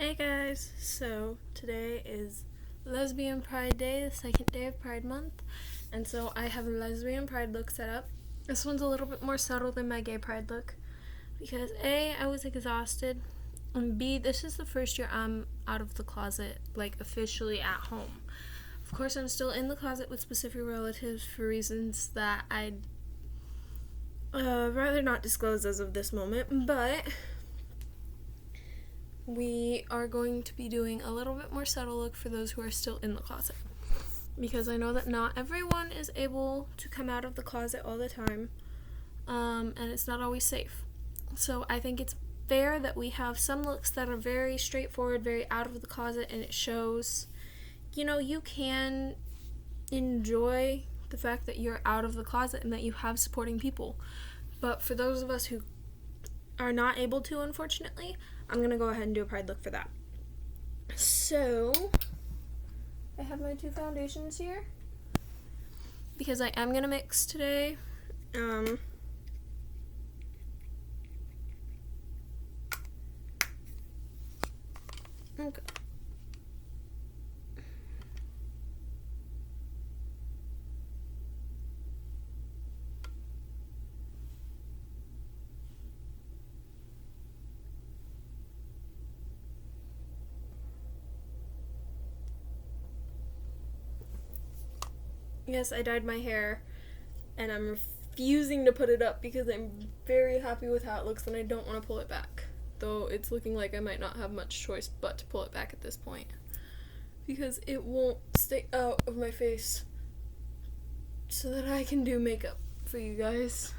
Hey guys, so today is Lesbian Pride Day, the second day of Pride Month, and so I have a lesbian pride look set up. This one's a little bit more subtle than my gay pride look because A, I was exhausted, and B, this is the first year I'm out of the closet, like officially at home. Of course, I'm still in the closet with specific relatives for reasons that I'd rather not disclose as of this moment, but we are going to be doing a little bit more subtle look for those who are still in the closet. Because I know that not everyone is able to come out of the closet all the time, and it's not always safe. So I think it's fair that we have some looks that are very straightforward, very out of the closet, and it shows, you can enjoy the fact that you're out of the closet and that you have supporting people. But for those of us who are not able to, unfortunately, I'm going to go ahead and do a pride look for that. So, I have my two foundations here because I am going to mix today. Okay. Yes, I dyed my hair, and I'm refusing to put it up because I'm very happy with how it looks and I don't want to pull it back. Though it's looking like I might not have much choice but to pull it back at this point because it won't stay out of my face so that I can do makeup for you guys.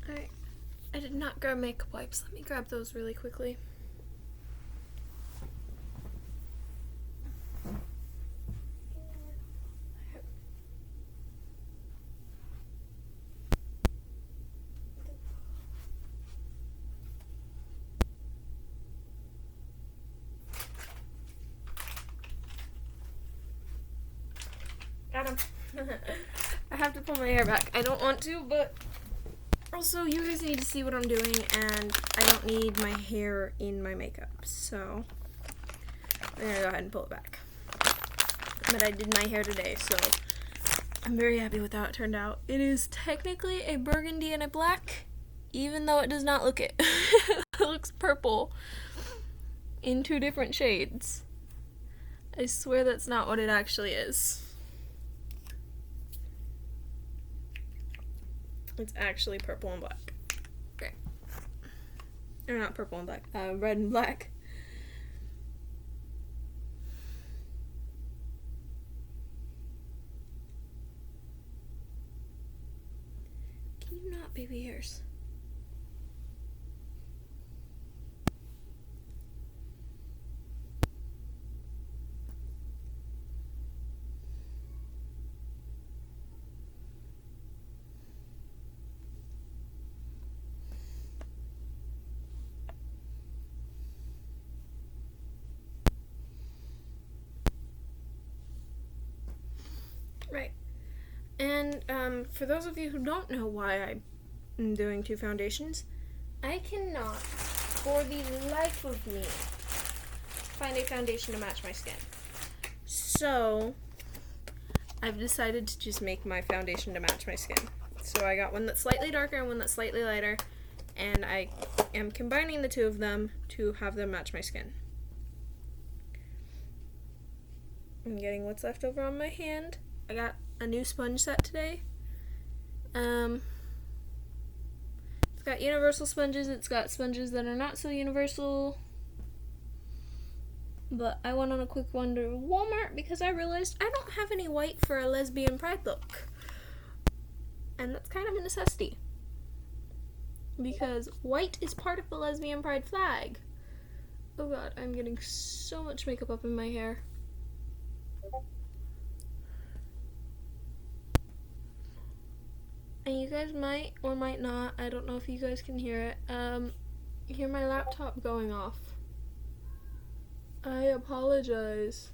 Alright, I did not grab makeup wipes. Let me grab those really quickly. Got him. I have to pull my hair back. I don't want to, but also you guys need to see what I'm doing, and I don't need my hair in my makeup, so I'm gonna go ahead and pull it back. But I did my hair today, so I'm very happy with how it turned out. It is technically a burgundy and a black, even though it does not look it. It looks purple in two different shades. I swear that's not what it actually is. It's actually purple and black. Okay. Or not purple and black, red and black. Can you not, baby hairs? Right. And for those of you who don't know why I'm doing two foundations, I cannot, for the life of me, find a foundation to match my skin. So, I've decided to just make my foundation to match my skin. So I got one that's slightly darker and one that's slightly lighter, and I am combining the two of them to have them match my skin. I'm getting what's left over on my hand. I got a new sponge set today. It's got universal sponges, it's got sponges that are not so universal. But I went on a quick one to Walmart because I realized I don't have any white for a lesbian pride look. And that's kind of a necessity. Because white is part of the lesbian pride flag. Oh god, I'm getting so much makeup up in my hair. And you guys might or might not, I don't know if you guys can hear it, hear my laptop going off. I apologize,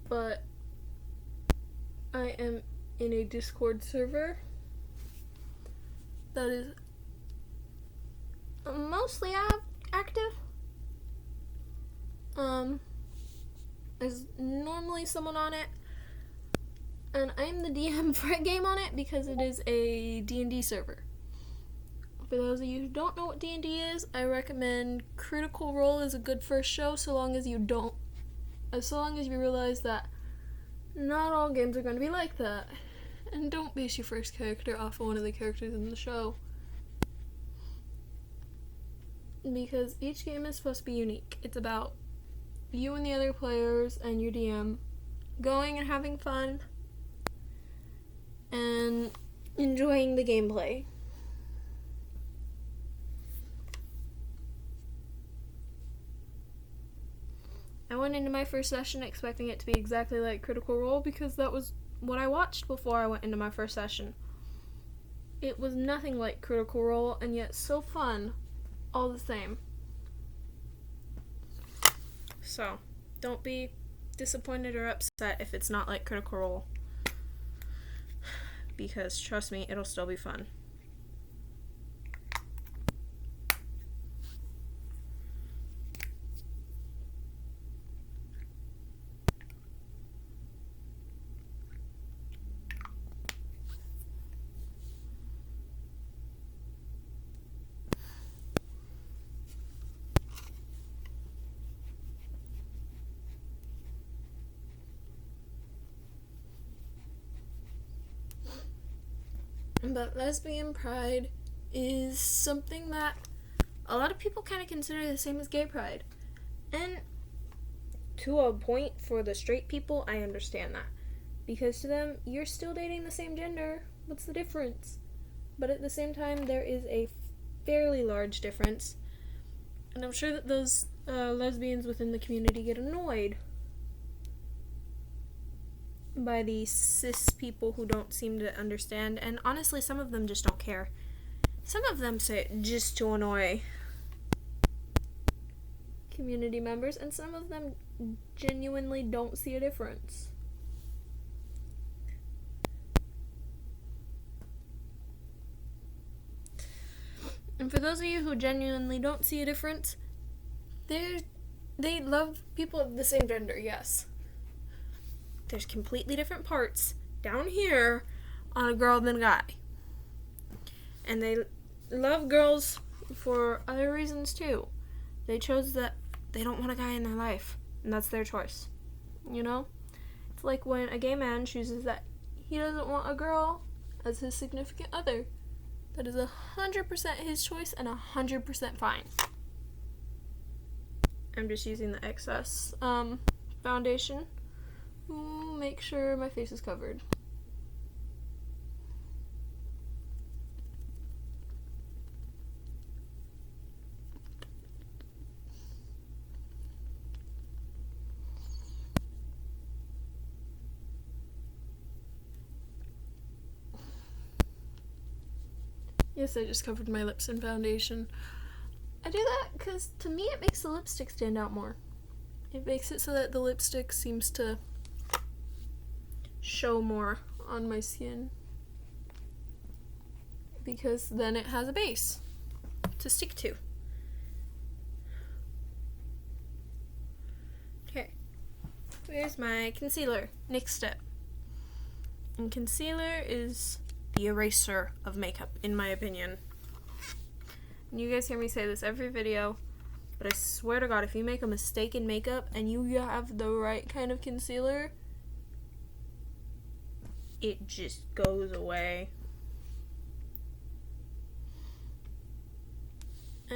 but I am in a Discord server that is mostly active. There's normally someone on it, and I'm the DM for a game on it because it is a D&D server. For those of you who don't know what D&D is, I recommend Critical Role is a good first show, so long as you realize that not all games are going to be like that. And don't base your first character off of one of the characters in the show, because each game is supposed to be unique. It's about you and the other players and your DM going and having fun and enjoying the gameplay. I went into my first session expecting it to be exactly like Critical Role because that was what I watched before I went into my first session. It was nothing like Critical Role, and yet so fun all the same. So, don't be disappointed or upset if it's not like Critical Role, because trust me, it'll still be fun. But lesbian pride is something that a lot of people kind of consider the same as gay pride. And to a point, for the straight people, I understand that. Because to them, you're still dating the same gender. What's the difference? But at the same time, there is a fairly large difference. And I'm sure that those lesbians within the community get annoyed by the cis people who don't seem to understand, and honestly, some of them just don't care. Some of them say it just to annoy community members, and some of them genuinely don't see a difference. And for those of you who genuinely don't see a difference, they love people of the same gender, yes. There's completely different parts down here on a girl than a guy. And they love girls for other reasons too. They chose that they don't want a guy in their life, and that's their choice. You know? It's like when a gay man chooses that he doesn't want a girl as his significant other. That is 100% his choice and 100% fine. I'm just using the excess foundation. Make sure my face is covered. Yes, I just covered my lips in foundation. I do that because to me it makes the lipstick stand out more. It makes it so that the lipstick seems to show more on my skin, because then it has a base to stick to. Okay, where's my concealer? Next step. And concealer is the eraser of makeup, in my opinion. And you guys hear me say this every video, but I swear to God, if you make a mistake in makeup and you have the right kind of concealer, it just goes away. I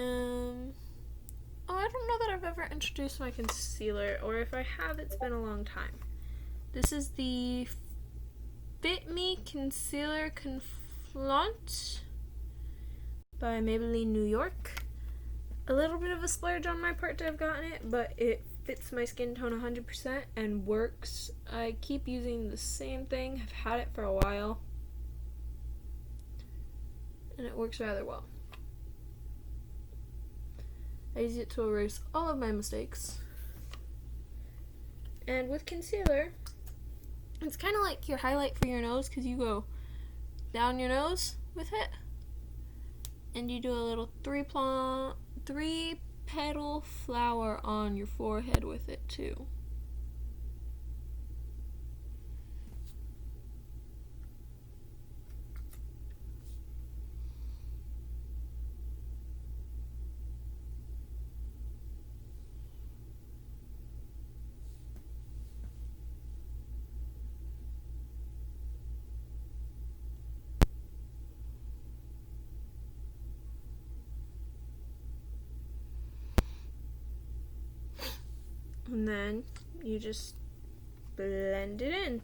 don't know that I've ever introduced my concealer, or if I have, it's been a long time. This is the Fit Me Concealer Confluent by Maybelline New York. A little bit of a splurge on my part to have gotten it, but it fits my skin tone 100% and works. I keep using the same thing. I've had it for a while, and it works rather well. I use it to erase all of my mistakes. And with concealer, it's kind of like your highlight for your nose, because you go down your nose with it, and you do a little three petal flower on your forehead with it too. And then you just blend it in.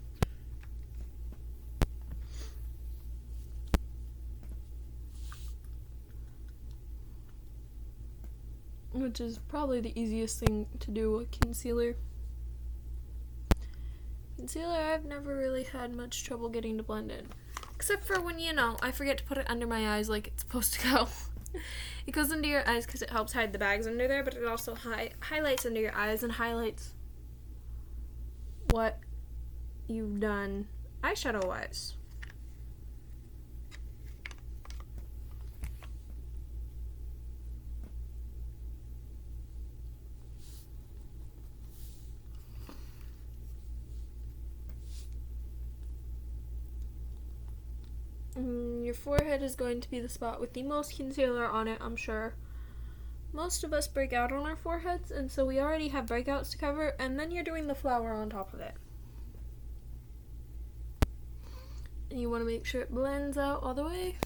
Which is probably the easiest thing to do with concealer. Concealer, I've never really had much trouble getting to blend in. Except for when, I forget to put it under my eyes like it's supposed to go. It goes under your eyes because it helps hide the bags under there, but it also highlights under your eyes and highlights what you've done eyeshadow-wise. Your forehead is going to be the spot with the most concealer on it, I'm sure. Most of us break out on our foreheads, and so we already have breakouts to cover, and then you're doing the flower on top of it. And you want to make sure it blends out all the way.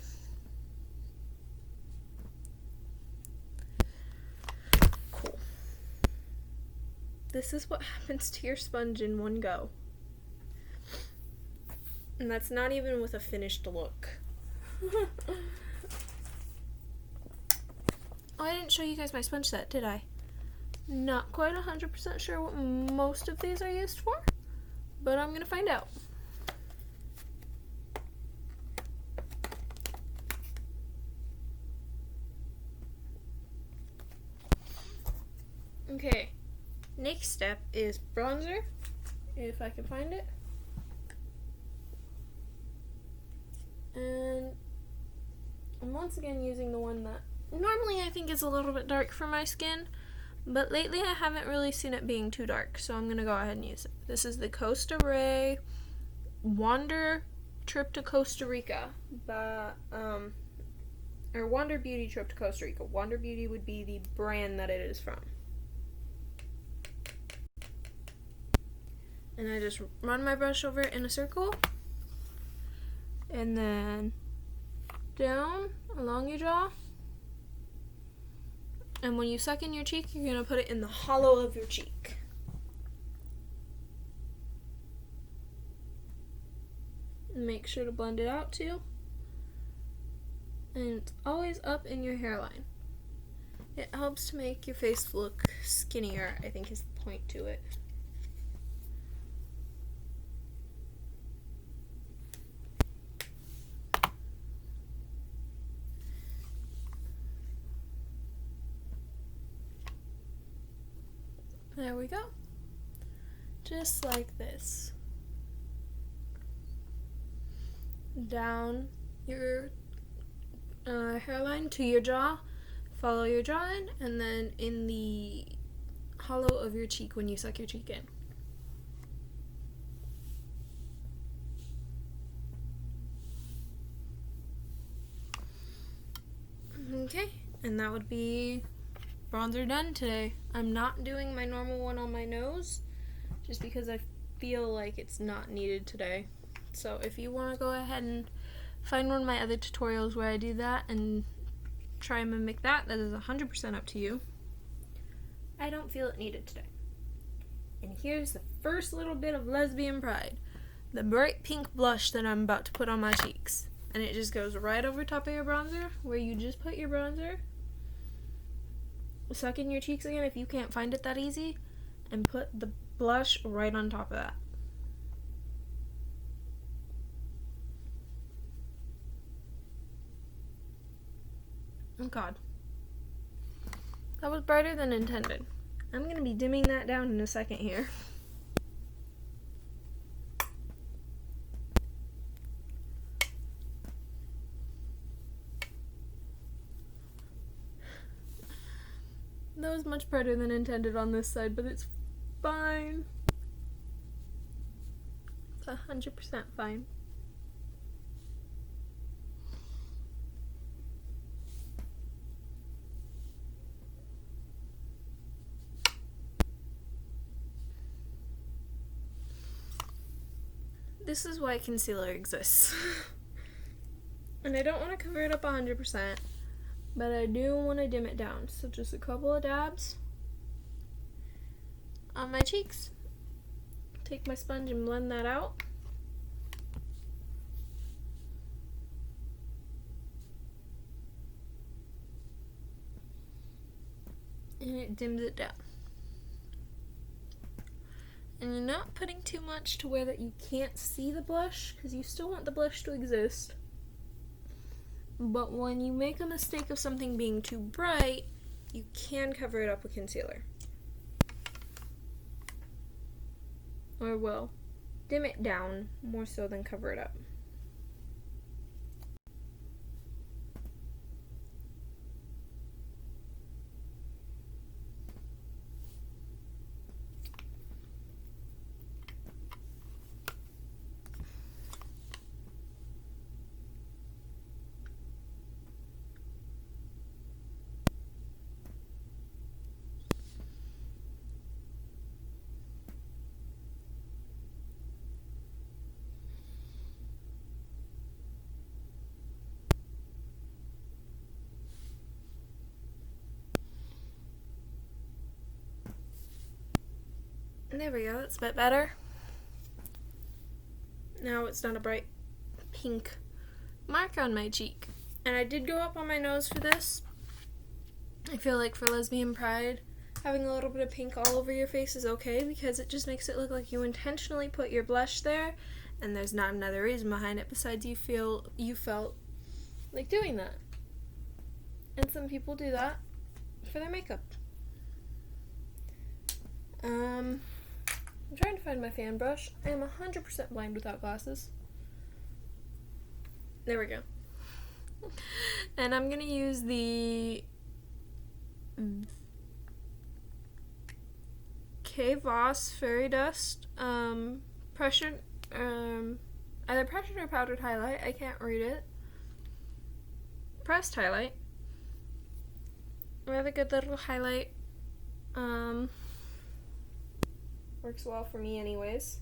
Cool. This is what happens to your sponge in one go. And that's not even with a finished look. Oh, I didn't show you guys my sponge set, did I? Not quite 100% sure what most of these are used for, but I'm gonna find out. Okay, next step is bronzer, if I can find it. And I'm once again using the one that normally I think is a little bit dark for my skin, but lately I haven't really seen it being too dark, so I'm going to go ahead and use it. This is the Costa Ray Wander Trip to Costa Rica by, or Wander Beauty Trip to Costa Rica. Wander Beauty would be the brand that it is from. And I just run my brush over it in a circle, and then down along your jaw. And when you suck in your cheek, you're going to put it in the hollow of your cheek. Make sure to blend it out too. And it's always up in your hairline. It helps to make your face look skinnier, I think is the point to it. There we go. Just like this. Down your hairline to your jaw. Follow your jaw in, and then in the hollow of your cheek when you suck your cheek in. Okay, and that would be bronzer done today. I'm not doing my normal one on my nose just because I feel like it's not needed today. So if you want to go ahead and find one of my other tutorials where I do that and try and mimic that, that is 100% up to you. I don't feel it needed today. And here's the first little bit of lesbian pride. The bright pink blush that I'm about to put on my cheeks. And it just goes right over top of your bronzer where you just put your bronzer. Suck in your cheeks again if you can't find it that easy, and put the blush right on top of that. Oh god. That was brighter than intended. I'm going to be dimming that down in a second here. That was much brighter than intended on this side, but it's fine. It's 100% fine. This is why concealer exists. And I don't want to cover it up 100%, but I do want to dim it down. So just a couple of dabs on my cheeks. Take my sponge and blend that out. And it dims it down. And you're not putting too much to where that you can't see the blush, because you still want the blush to exist. But when you make a mistake of something being too bright, you can cover it up with concealer. Or, well, dim it down more so than cover it up. There we go, that's a bit better. Now it's not a bright pink mark on my cheek. And I did go up on my nose for this. I feel like for Lesbian Pride, having a little bit of pink all over your face is okay, because it just makes it look like you intentionally put your blush there, and there's not another reason behind it besides you felt like doing that. And some people do that for their makeup. I'm trying to find my fan brush. I am 100% blind without glasses. There we go. And I'm going to use the K. Voss Fairy Dust pressure, either pressured or powdered highlight. I can't read it. Pressed highlight. Rather good little highlight. Works well for me anyways.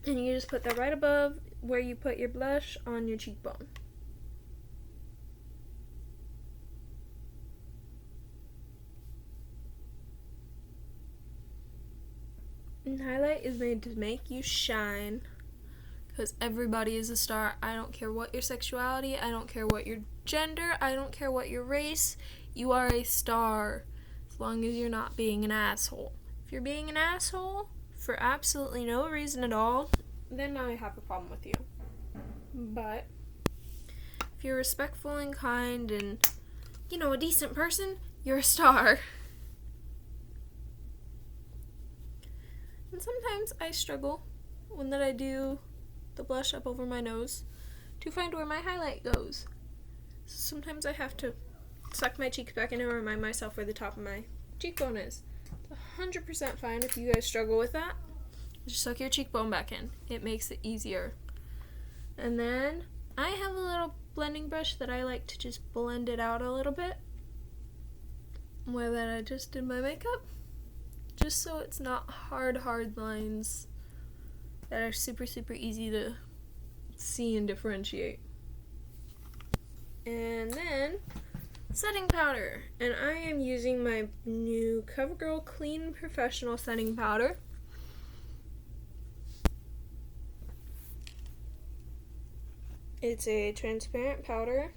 And you just put that right above where you put your blush on your cheekbone. And highlight is made to make you shine, because everybody is a star. I don't care what your sexuality, I don't care what your gender, I don't care what your race, you are a star. As long as you're not being an asshole. If you're being an asshole for absolutely no reason at all, then I have a problem with you. But if you're respectful and kind and, you know, a decent person, you're a star. And sometimes I struggle when that I do the blush up over my nose to find where my highlight goes. So sometimes I have to suck my cheeks back in and remind myself where the top of my cheekbone is. It's 100% fine if you guys struggle with that. Just suck your cheekbone back in. It makes it easier. And then I have a little blending brush that I like to just blend it out a little bit where that I just did my makeup, just so it's not hard lines that are super easy to see and differentiate. And then setting powder, and I am using my new CoverGirl Clean Professional Setting Powder. It's a transparent powder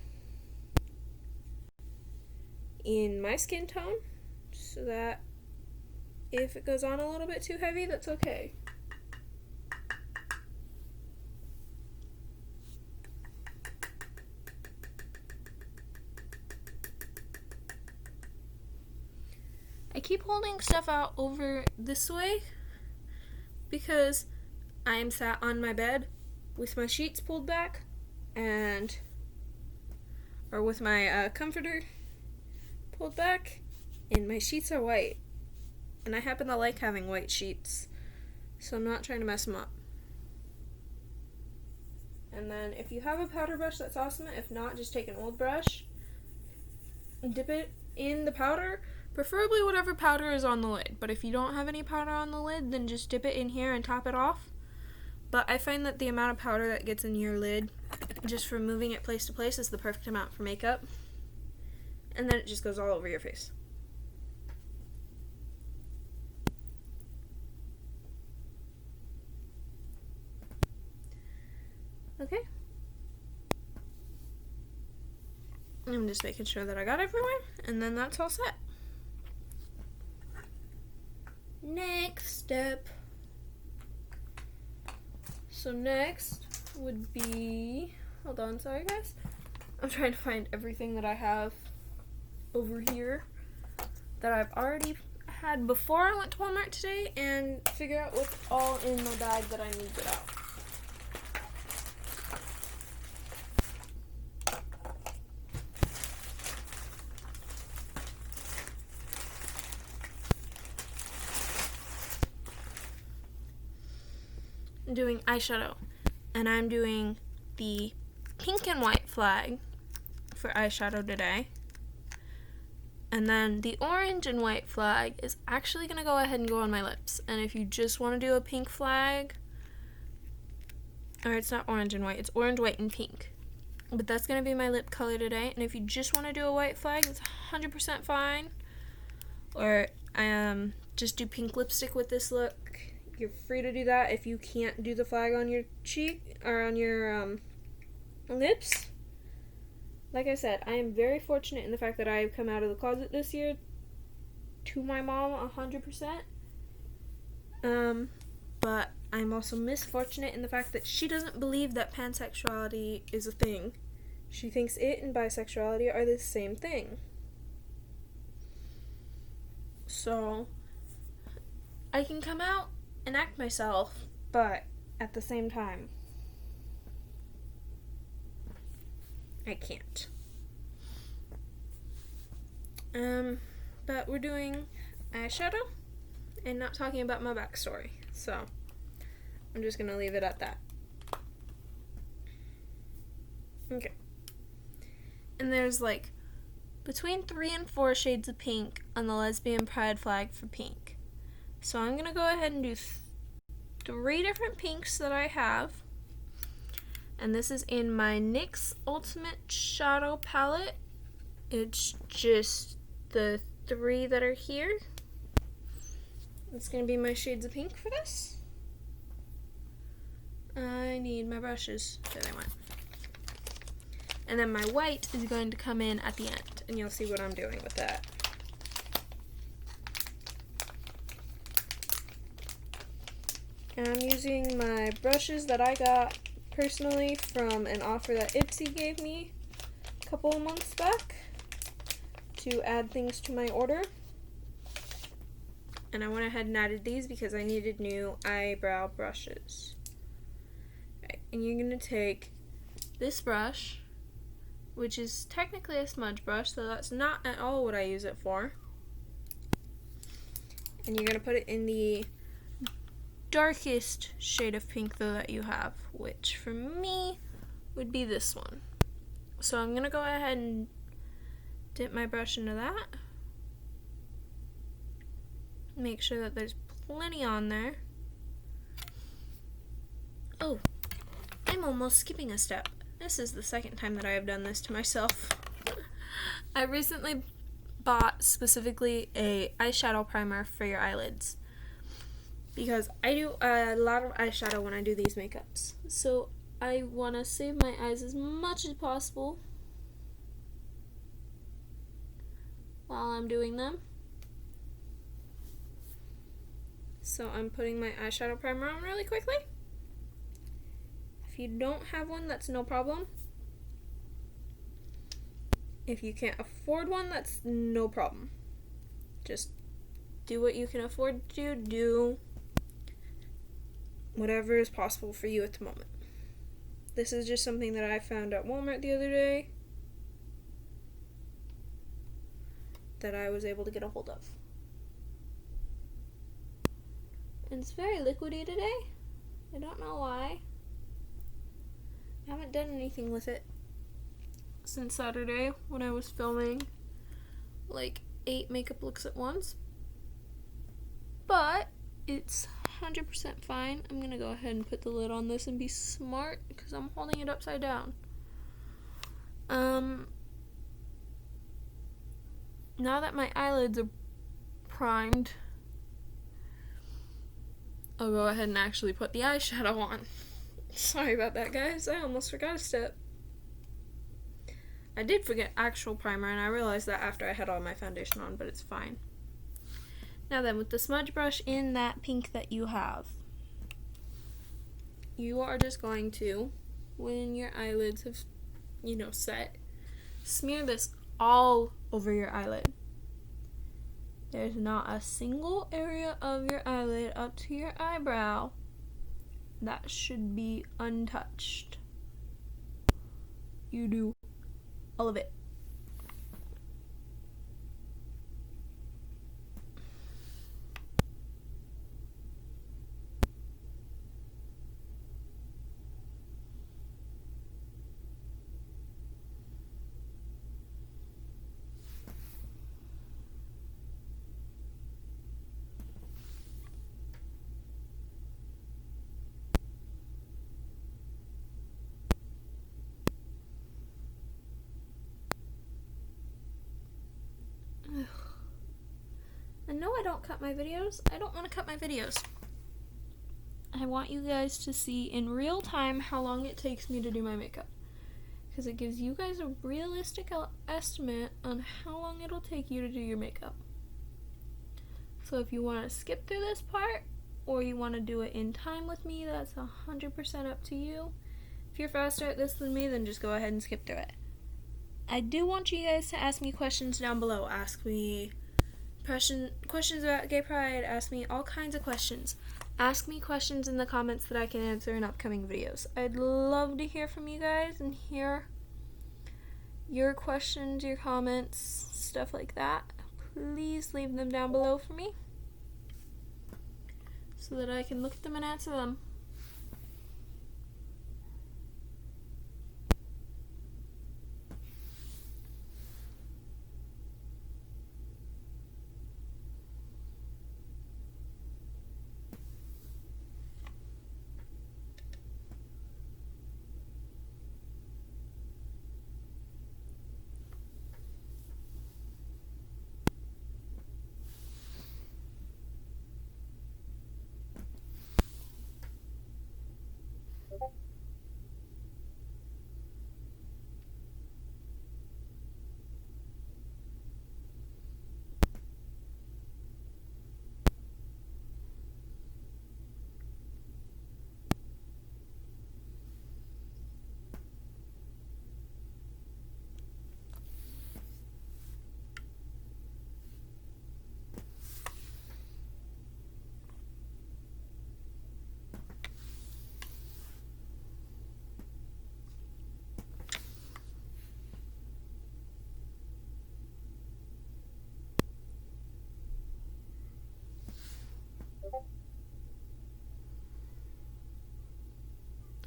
in my skin tone, so that if it goes on a little bit too heavy, that's okay. I keep holding stuff out over this way because I am sat on my bed with my sheets pulled back, and or with my comforter pulled back, and my sheets are white. And I happen to like having white sheets, so I'm not trying to mess them up. And then if you have a powder brush, that's awesome. If not, just take an old brush, dip it in the powder, preferably whatever powder is on the lid. But if you don't have any powder on the lid, then just dip it in here and top it off. But I find that the amount of powder that gets in your lid, just from moving it place to place, is the perfect amount for makeup. And then it just goes all over your face. Okay. I'm just making sure that I got everywhere, and then that's all set. Next step. So next would be, hold on, sorry guys. I'm trying to find everything that I have over here that I've already had before I went to Walmart today, and figure out what's all in my bag that I need to get out. I'm doing eyeshadow, and I'm doing the pink and white flag for eyeshadow today. And then the orange and white flag is actually going to go ahead and go on my lips. And if you just want to do a pink flag, or it's not orange and white, it's orange, white, and pink. But that's going to be my lip color today. And if you just want to do a white flag, it's 100% fine. Or just do pink lipstick with this look. You're free to do that. If you can't do the flag on your cheek or on your lips, like I said, I am very fortunate in the fact that I have come out of the closet this year to my mom 100%. But I'm also misfortunate in the fact that she doesn't believe that pansexuality is a thing. She thinks it and bisexuality are the same thing. So I can come out and act myself, but at the same time, I can't. But we're doing eyeshadow and not talking about my backstory, so I'm just gonna leave it at that. Okay. And there's like between 3 and 4 shades of pink on the Lesbian Pride flag for pink. So I'm gonna go ahead and do 3 different pinks that I have. And this is in my NYX Ultimate Shadow Palette. It's just the 3 that are here. It's going to be my shades of pink for this. I need my brushes. There they went. And then my white is going to come in at the end. And you'll see what I'm doing with that. And I'm using my brushes that I got personally from an offer that Ipsy gave me a couple of months back to add things to my order. And I went ahead and added these because I needed new eyebrow brushes. Right, and you're going to take this brush, which is technically a smudge brush, so that's not at all what I use it for. And you're going to put it in the darkest shade of pink though that you have, which for me would be this one. So I'm gonna go ahead and dip my brush into that. Make sure that there's plenty on there. Oh, I'm almost skipping a step. This is the second time that I have done this to myself. I recently bought specifically a eyeshadow primer for your eyelids, because I do a lot of eyeshadow when I do these makeups. So I want to save my eyes as much as possible while I'm doing them. So I'm putting my eyeshadow primer on really quickly. If you don't have one, that's no problem. If you can't afford one, that's no problem. Just do what you can afford to do. Whatever is possible for you at the moment. This is just something that I found at Walmart the other day. that I was able to get a hold of. And it's very liquidy today. I don't know why. I haven't done anything with it since Saturday when I was filming like 8 makeup looks at once. But it's 100% fine. I'm gonna go ahead and put the lid on this and be smart because I'm holding it upside down. Now that my eyelids are primed, I'll go ahead and actually put the eyeshadow on. Sorry about that, guys. I almost forgot a step. I did forget actual primer, and I realized that after I had all my foundation on, but it's fine. Now then, with the smudge brush in that pink that you have, you are just going to, when your eyelids have, set, smear this all over your eyelid. There's not a single area of your eyelid up to your eyebrow that should be untouched. You do all of it. And no, I don't cut my videos. I don't want to cut my videos. I want you guys to see in real time how long it takes me to do my makeup, because it gives you guys a realistic estimate on how long it'll take you to do your makeup. So if you want to skip through this part or you want to do it in time with me, that's 100% up to you. If you're faster at this than me, then just go ahead and skip through it. I do want you guys to ask me questions down below. Ask me questions about gay pride. Ask me all kinds of questions. Ask me questions in the comments that I can answer in upcoming videos. I'd love to hear from you guys and hear your questions, your comments, stuff like that. Please leave them down below for me so that I can look at them and answer them.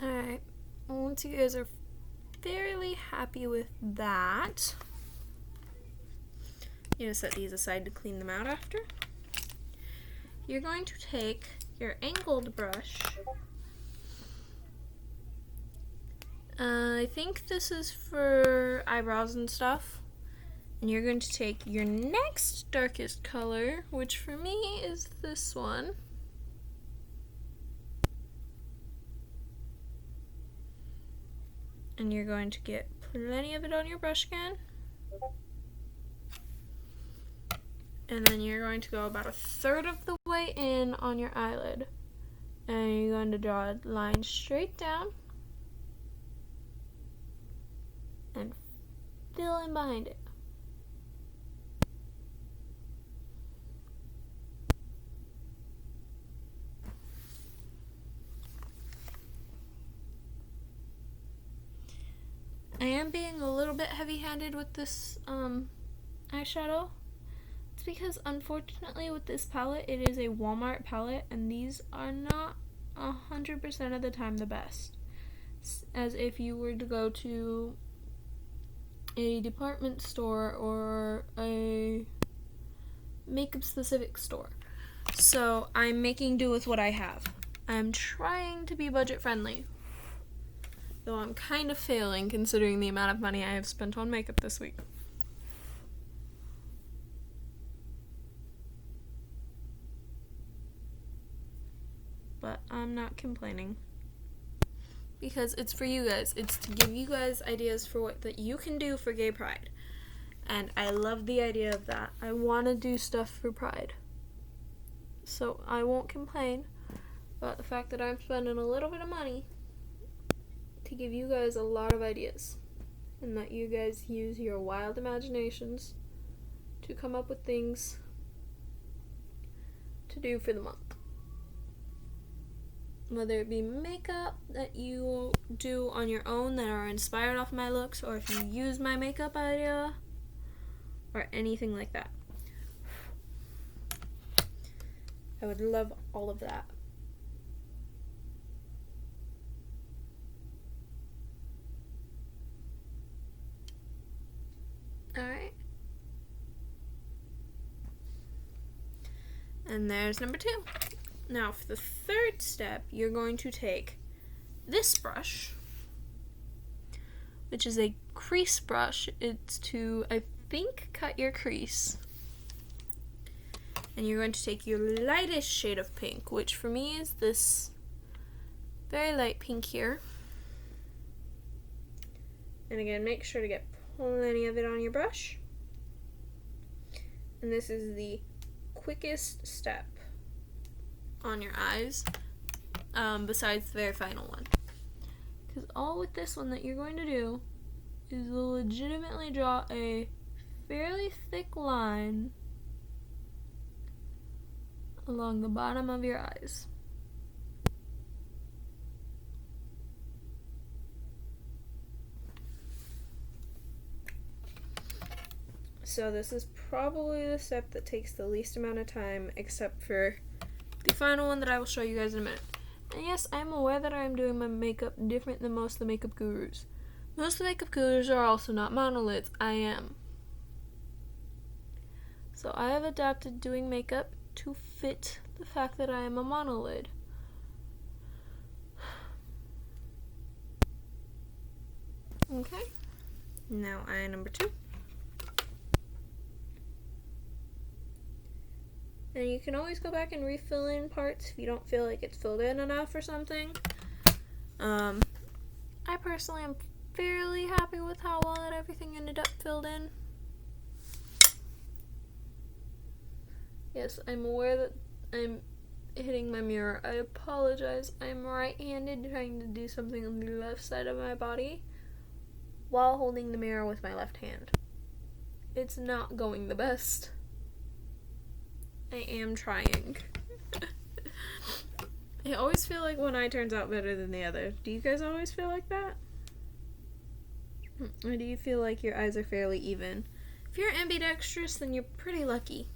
Alright, once you guys are fairly happy with that, you're going to set these aside to clean them out after. You're going to take your angled brush. I think this is for eyebrows and stuff. And you're going to take your next darkest color, which for me is this one. And you're going to get plenty of it on your brush again. And then you're going to go about 1/3 of the way in on your eyelid. And you're going to draw a line straight down and fill in behind it. I am being a little bit heavy-handed with this eyeshadow because unfortunately with this palette, it is a Walmart palette, and these are not 100% of the time the best. As if you were to go to a department store or a makeup specific store. So I'm making do with what I have. I'm trying to be budget friendly, though I'm kind of failing considering the amount of money I have spent on makeup this week. But I'm not complaining, because it's for you guys. It's to give you guys ideas for what that you can do for gay pride. And I love the idea of that. I want to do stuff for pride. So I won't complain about the fact that I'm spending a little bit of money to give you guys a lot of ideas. And that you guys use your wild imaginations to come up with things to do for the month. Whether it be makeup that you do on your own that are inspired off my looks, or if you use my makeup idea, or anything like that. I would love all of that. Alright. And there's number 2. Now, for the third step, you're going to take this brush, which is a crease brush. It's to, I think, cut your crease. And you're going to take your lightest shade of pink, which for me is this very light pink here. And again, make sure to get plenty of it on your brush. And this is the quickest step on your eyes, besides the very final one. Because all with this one that you're going to do is legitimately draw a fairly thick line along the bottom of your eyes. So this is probably the step that takes the least amount of time, except for the final one that I will show you guys in a minute. And yes, I am aware that I am doing my makeup different than most of the makeup gurus. Most of the makeup gurus are also not monolids. I am. So I have adapted doing makeup to fit the fact that I am a monolid. Okay. Now eye number 2. And you can always go back and refill in parts if you don't feel like it's filled in enough or something. I personally am fairly happy with how well that everything ended up filled in. Yes, I'm aware that I'm hitting my mirror. I apologize. I'm right-handed trying to do something on the left side of my body while holding the mirror with my left hand. It's not going the best. I am trying. I always feel like one eye turns out better than the other. Do you guys always feel like that? Or do you feel like your eyes are fairly even? If you're ambidextrous, then you're pretty lucky.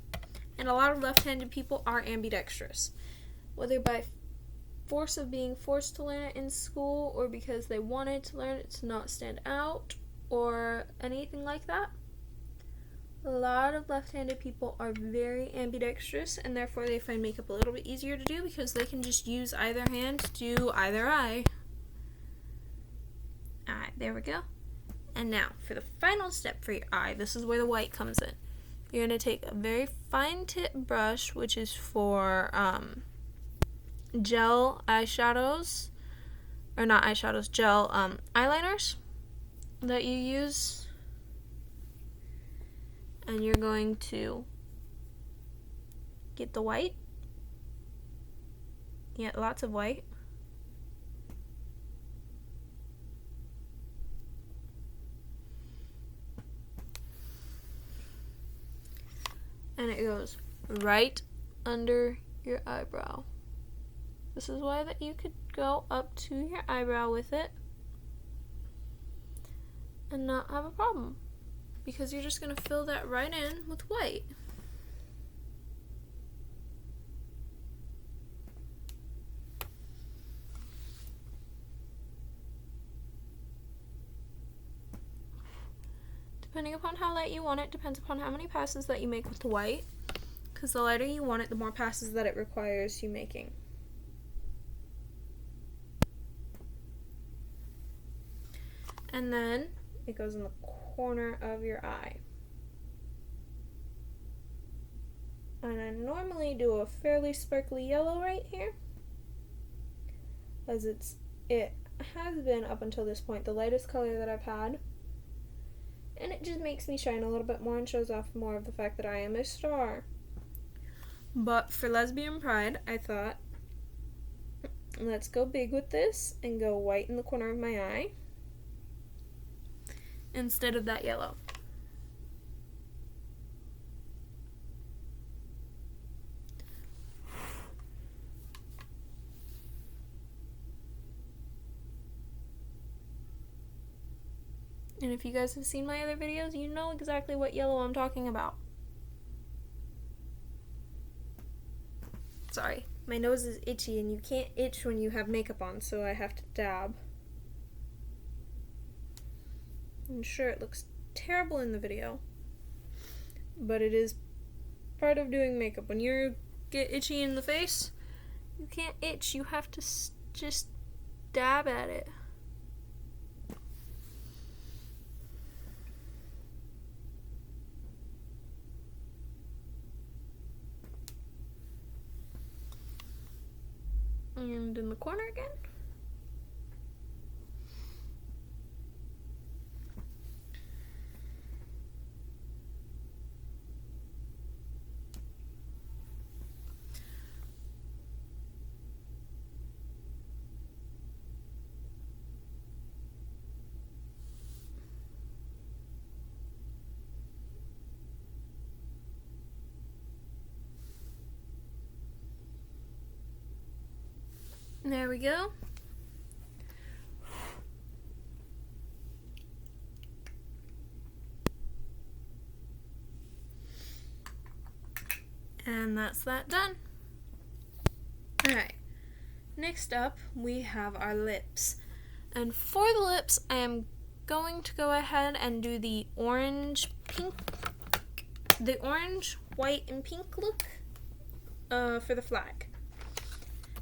And a lot of left-handed people are ambidextrous. Whether by force of being forced to learn it in school, or because they wanted to learn it to not stand out, or anything like that. A lot of left-handed people are very ambidextrous, and therefore they find makeup a little bit easier to do because they can just use either hand to do either eye. Alright, there we go. And now, for the final step for your eye, this is where the white comes in. You're going to take a very fine tip brush, which is for gel eyeshadows, or not eyeshadows, gel eyeliners that you use. And you're going to get the white. Yeah, lots of white. And it goes right under your eyebrow. This is why that you could go up to your eyebrow with it and not have a problem. Because you're just going to fill that right in with white. depending upon how light you want it, depends upon how many passes that you make with the white. Because the lighter you want it, the more passes that it requires you making. And then it goes in the corner of your eye. And I normally do a fairly sparkly yellow right here, as it has been up until this point the lightest color that I've had. And it just makes me shine a little bit more and shows off more of the fact that I am a star. But for Lesbian Pride, I thought, let's go big with this and go white in the corner of my eye instead of that yellow. And if you guys have seen my other videos, you know exactly what yellow I'm talking about. Sorry, my nose is itchy and you can't itch when you have makeup on, so I have to dab. I'm sure it looks terrible in the video, but it is part of doing makeup. When you get itchy in the face, you can't itch, you have to just dab at it. And in the corner again. There we go. And that's that done. Alright, next up we have our lips. And for the lips, I am going to go ahead and do the orange, white, and pink look for the flag.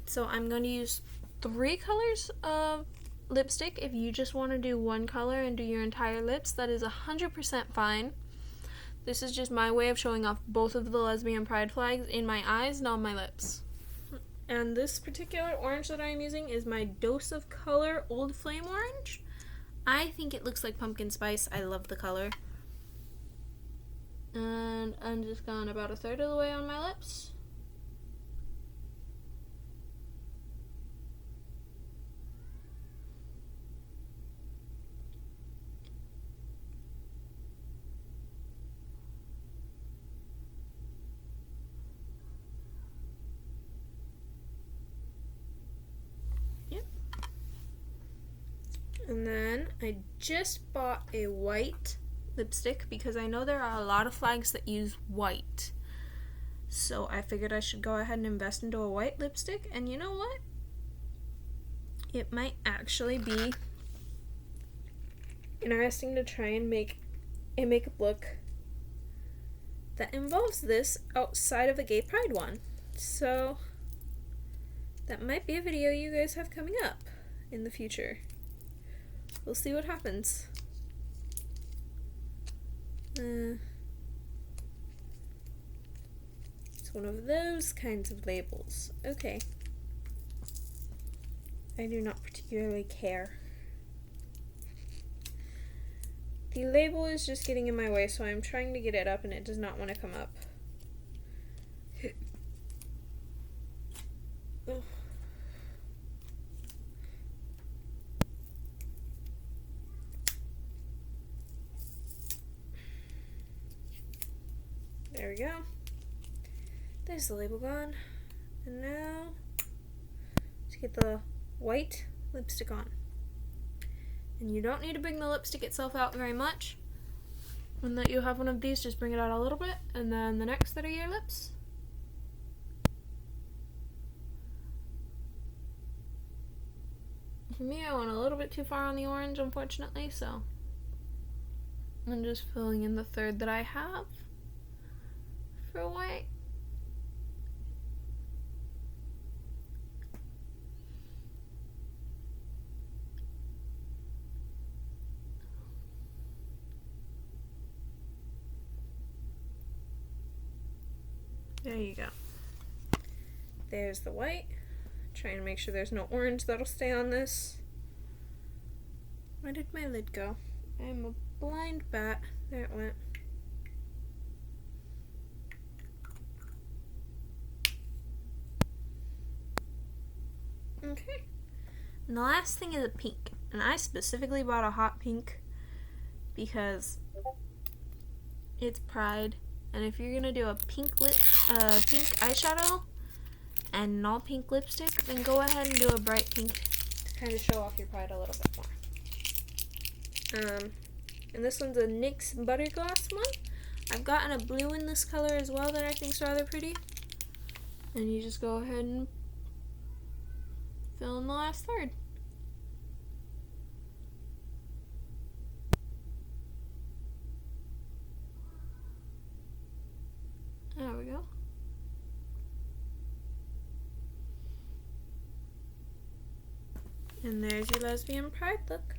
So I'm going to use 3 colors of lipstick. If you just want to do one color and do your entire lips, that is 100% fine. This is just my way of showing off both of the Lesbian Pride flags in my eyes, not on my lips. And this particular orange that I'm using is my Dose of Color Old Flame Orange. I think it looks like pumpkin spice. I love the color. And I'm just going about 1/3 of the way on my lips. And then I just bought a white lipstick because I know there are a lot of flags that use white. So I figured I should go ahead and invest into a white lipstick. And you know what? It might actually be interesting to try and make a makeup look that involves this outside of a gay pride one. So that might be a video you guys have coming up in the future. We'll see what happens. It's one of those kinds of labels. Okay. I do not particularly care. The label is just getting in my way, so I'm trying to get it up and it does not want to come up. Oh. There we go. There's the label gone. And now, let's get the white lipstick on. And you don't need to bring the lipstick itself out very much. When that you have one of these, just bring it out a little bit. And then the next set of your lips. For me, I went a little bit too far on the orange, unfortunately, so I'm just filling in the third that I have for white. There you go. There's the white. Trying to make sure there's no orange that'll stay on this. Where did my lid go? I'm a blind bat. There it went. Okay. And the last thing is a pink. And I specifically bought a hot pink because it's Pride. And if you're gonna do a pink pink eyeshadow and an all pink lipstick, then go ahead and do a bright pink to kind of show off your Pride a little bit more. And this one's a NYX Butterglass one. I've gotten a blue in this color as well that I think's rather pretty. And you just go ahead and fill in the last third. There we go. And there's your Lesbian Pride look.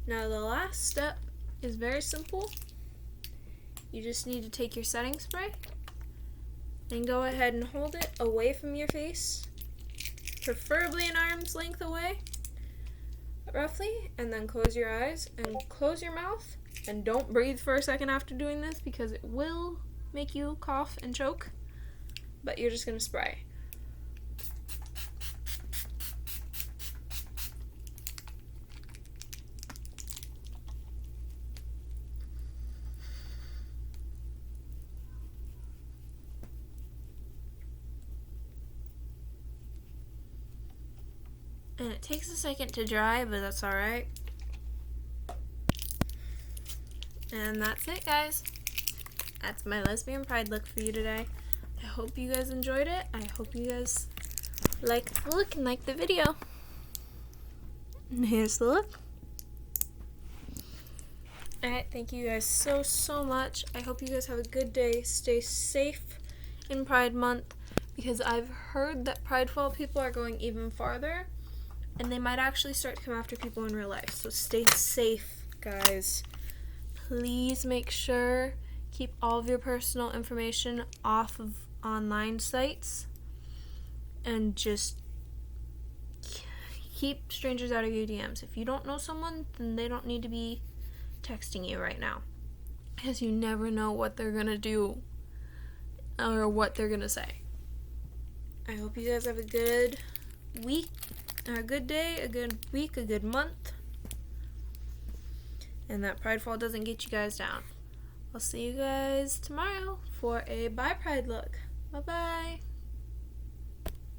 Now the last step is very simple. You just need to take your setting spray and go ahead and hold it away from your face, preferably an arm's length away, roughly, and then close your eyes and close your mouth, and don't breathe for a second after doing this because it will make you cough and choke, but you're just going to spray. And it takes a second to dry, but that's alright. And that's it, guys. That's my Lesbian Pride look for you today. I hope you guys enjoyed it. I hope you guys liked the look and liked the video. And here's the look. Alright, thank you guys so much. I hope you guys have a good day. Stay safe in Pride Month, because I've heard that Prideful people are going even farther, and they might actually start to come after people in real life. So stay safe, guys. Please make sure keep all of your personal information off of online sites, and just keep strangers out of your DMs. If you don't know someone, then they don't need to be texting you right now, because you never know what they're gonna do or what they're gonna say. I hope you guys have a good week, or a good day, a good week, a good month, and that Prideful doesn't get you guys down. I'll see you guys tomorrow for a Bye Pride look. Bye-bye.